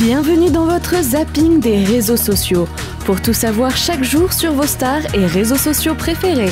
Bienvenue dans votre zapping des réseaux sociaux, pour tout savoir chaque jour sur vos stars et réseaux sociaux préférés.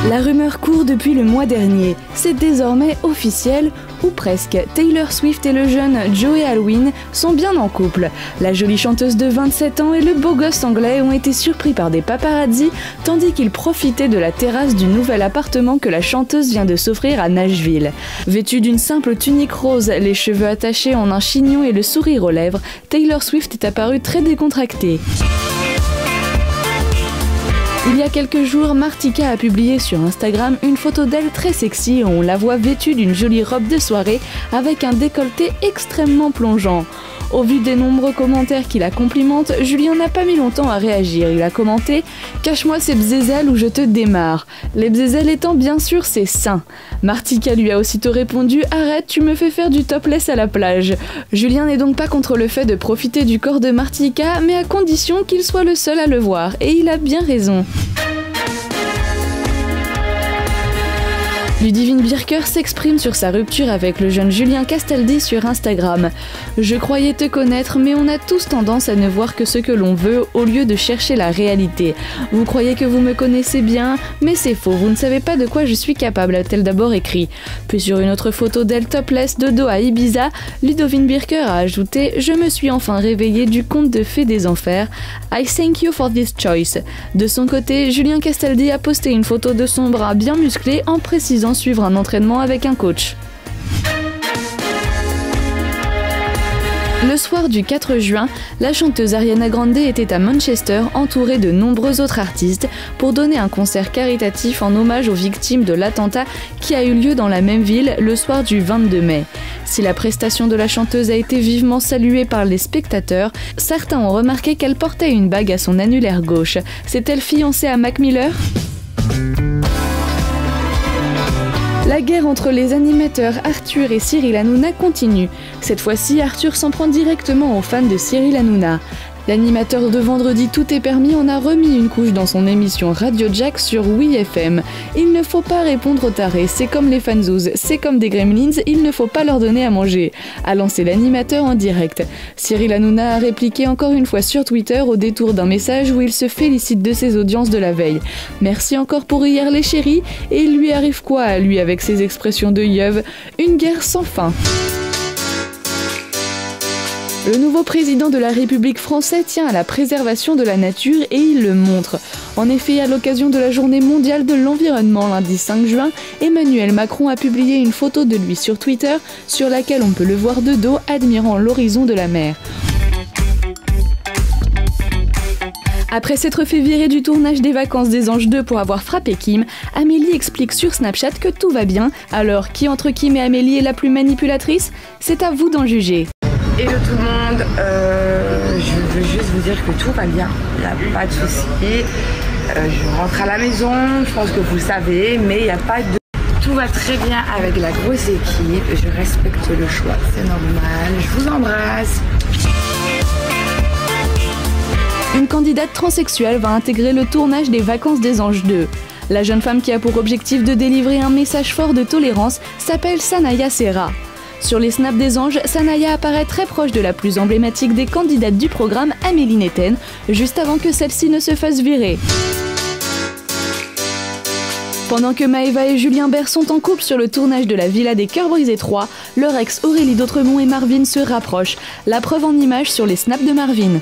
La rumeur court depuis le mois dernier, c'est désormais officiel, ou presque. Taylor Swift et le jeune Joey Alwyn sont bien en couple. La jolie chanteuse de 27 ans et le beau gosse anglais ont été surpris par des paparazzis, tandis qu'ils profitaient de la terrasse du nouvel appartement que la chanteuse vient de s'offrir à Nashville. Vêtue d'une simple tunique rose, les cheveux attachés en un chignon et le sourire aux lèvres, Taylor Swift est apparue très décontractée. Il y a quelques jours, Martika a publié sur Instagram une photo d'elle très sexy où on la voit vêtue d'une jolie robe de soirée avec un décolleté extrêmement plongeant. Au vu des nombreux commentaires qui la complimentent, Julien n'a pas mis longtemps à réagir. Il a commenté « Cache-moi ces bzézelles ou je te démarre ». Les bzézelles étant bien sûr ses seins. Martika lui a aussitôt répondu « Arrête, tu me fais faire du topless à la plage ». Julien n'est donc pas contre le fait de profiter du corps de Martika, mais à condition qu'il soit le seul à le voir. Et il a bien raison. Ludivine Birker s'exprime sur sa rupture avec le jeune Julien Castaldi sur Instagram. « Je croyais te connaître, mais on a tous tendance à ne voir que ce que l'on veut au lieu de chercher la réalité. Vous croyez que vous me connaissez bien, mais c'est faux, vous ne savez pas de quoi je suis capable », a-t-elle d'abord écrit. Puis sur une autre photo d'elle topless de dos à Ibiza, Ludivine Birker a ajouté « Je me suis enfin réveillée du conte de fées des enfers. I thank you for this choice ». De son côté, Julien Castaldi a posté une photo de son bras bien musclé en précisant suivre un entraînement avec un coach. Le soir du 4 juin, la chanteuse Ariana Grande était à Manchester entourée de nombreux autres artistes pour donner un concert caritatif en hommage aux victimes de l'attentat qui a eu lieu dans la même ville le soir du 22 mai. Si la prestation de la chanteuse a été vivement saluée par les spectateurs, certains ont remarqué qu'elle portait une bague à son annulaire gauche. S'est-elle fiancée à Mac Miller ? La guerre entre les animateurs Arthur et Cyril Hanouna continue. Cette fois-ci, Arthur s'en prend directement aux fans de Cyril Hanouna. L'animateur de Vendredi Tout est permis en a remis une couche dans son émission Radio Jack sur Oui FM. Il ne faut pas répondre aux tarés, c'est comme les fanzouz, c'est comme des gremlins, il ne faut pas leur donner à manger, a lancé l'animateur en direct. Cyril Hanouna a répliqué encore une fois sur Twitter au détour d'un message où il se félicite de ses audiences de la veille. Merci encore pour hier les chéris, et il lui arrive quoi à lui avec ses expressions de yeuve ? Une guerre sans fin. Le nouveau président de la République française tient à la préservation de la nature et il le montre. En effet, à l'occasion de la Journée mondiale de l'environnement lundi 5 juin, Emmanuel Macron a publié une photo de lui sur Twitter sur laquelle on peut le voir de dos admirant l'horizon de la mer. Après s'être fait virer du tournage des Vacances des Anges 2 pour avoir frappé Kim, Amélie explique sur Snapchat que tout va bien. Alors, qui entre Kim et Amélie est la plus manipulatrice ? C'est à vous d'en juger. Hello tout le monde, je veux juste vous dire que tout va bien, il n'y a pas de soucis. Je rentre à la maison, je pense que vous le savez, mais il n'y a pas de... Tout va très bien avec la grosse équipe, je respecte le choix, c'est normal, je vous embrasse. Une candidate transsexuelle va intégrer le tournage des Vacances des Anges 2. La jeune femme qui a pour objectif de délivrer un message fort de tolérance s'appelle Sanaya Serra. Sur les snaps des anges, Sanaya apparaît très proche de la plus emblématique des candidates du programme, Amélie Netten, juste avant que celle-ci ne se fasse virer. Pendant que Maëva et Julien Bert sont en couple sur le tournage de la Villa des Cœurs Brisés 3, leur ex Aurélie d'Autremont et Marvin se rapprochent. La preuve en images sur les snaps de Marvin.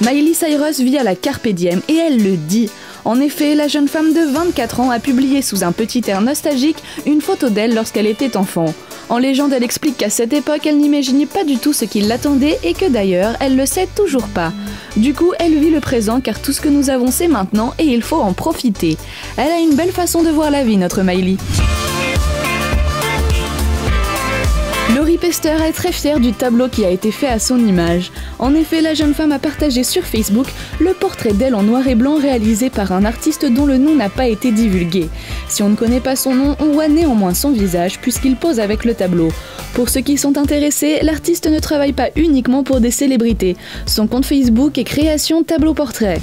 Miley Cyrus vit à la Carpe Diem et elle le dit. En effet, la jeune femme de 24 ans a publié sous un petit air nostalgique une photo d'elle lorsqu'elle était enfant. En légende, elle explique qu'à cette époque, elle n'imaginait pas du tout ce qui l'attendait et que d'ailleurs, elle le sait toujours pas. Du coup, elle vit le présent car tout ce que nous avons c'est maintenant et il faut en profiter. Elle a une belle façon de voir la vie, notre Miley. Laurie Pester est très fière du tableau qui a été fait à son image. En effet, la jeune femme a partagé sur Facebook le portrait d'elle en noir et blanc réalisé par un artiste dont le nom n'a pas été divulgué. Si on ne connaît pas son nom, on voit néanmoins son visage puisqu'il pose avec le tableau. Pour ceux qui sont intéressés, l'artiste ne travaille pas uniquement pour des célébrités. Son compte Facebook est Création Tableau Portrait.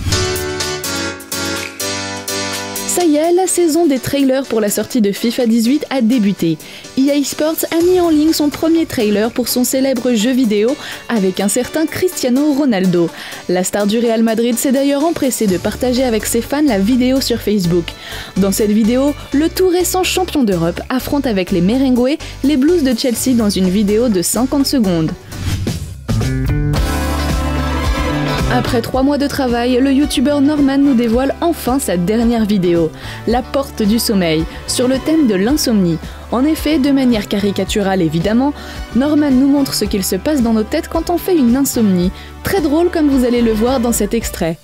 Ça y est, la saison des trailers pour la sortie de FIFA 18 a débuté. EA Sports a mis en ligne son premier trailer pour son célèbre jeu vidéo avec un certain Cristiano Ronaldo. La star du Real Madrid s'est d'ailleurs empressée de partager avec ses fans la vidéo sur Facebook. Dans cette vidéo, le tout récent champion d'Europe affronte avec les Merengues les Blues de Chelsea dans une vidéo de 50 secondes. Après 3 mois de travail, le youtubeur Norman nous dévoile enfin sa dernière vidéo, La Porte du Sommeil, sur le thème de l'insomnie. En effet, de manière caricaturale évidemment, Norman nous montre ce qu'il se passe dans nos têtes quand on fait une insomnie. Très drôle comme vous allez le voir dans cet extrait.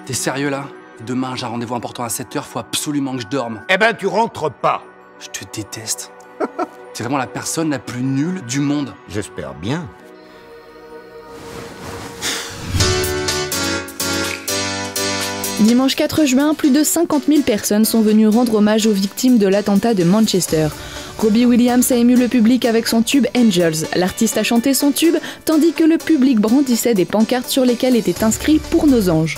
T'es sérieux là? Demain j'ai un rendez-vous important à 7h, faut absolument que je dorme. Eh ben tu rentres pas. Je te déteste. T'es vraiment la personne la plus nulle du monde. J'espère bien. Dimanche 4 juin, plus de 50 000 personnes sont venues rendre hommage aux victimes de l'attentat de Manchester. Robbie Williams a ému le public avec son tube Angels. L'artiste a chanté son tube, tandis que le public brandissait des pancartes sur lesquelles était inscrit « Pour nos anges ».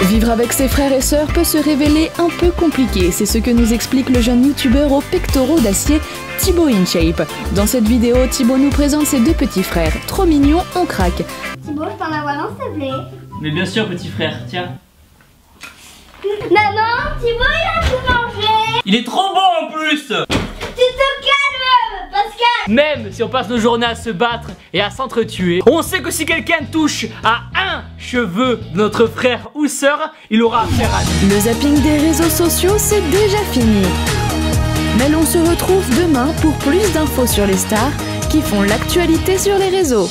Vivre avec ses frères et sœurs peut se révéler un peu compliqué, c'est ce que nous explique le jeune youtubeur aux pectoraux d'acier Thibaut InShape. Dans cette vidéo, Thibaut nous présente ses 2 petits frères. Trop mignons, on craque. Thibaut, je peux en avoir un s'il te plaît? Mais bien sûr petit frère, tiens. Maman, Thibaut il a tout mangé. Il est trop bon en plus. Tu te calmes, Pascal. Même si on passe nos journées à se battre et à s'entretuer, on sait que si quelqu'un touche à un cheveu de notre frère ou sœur, il aura affaire à nous. Le zapping des réseaux sociaux, c'est déjà fini. Mais l'on se retrouve demain pour plus d'infos sur les stars qui font l'actualité sur les réseaux.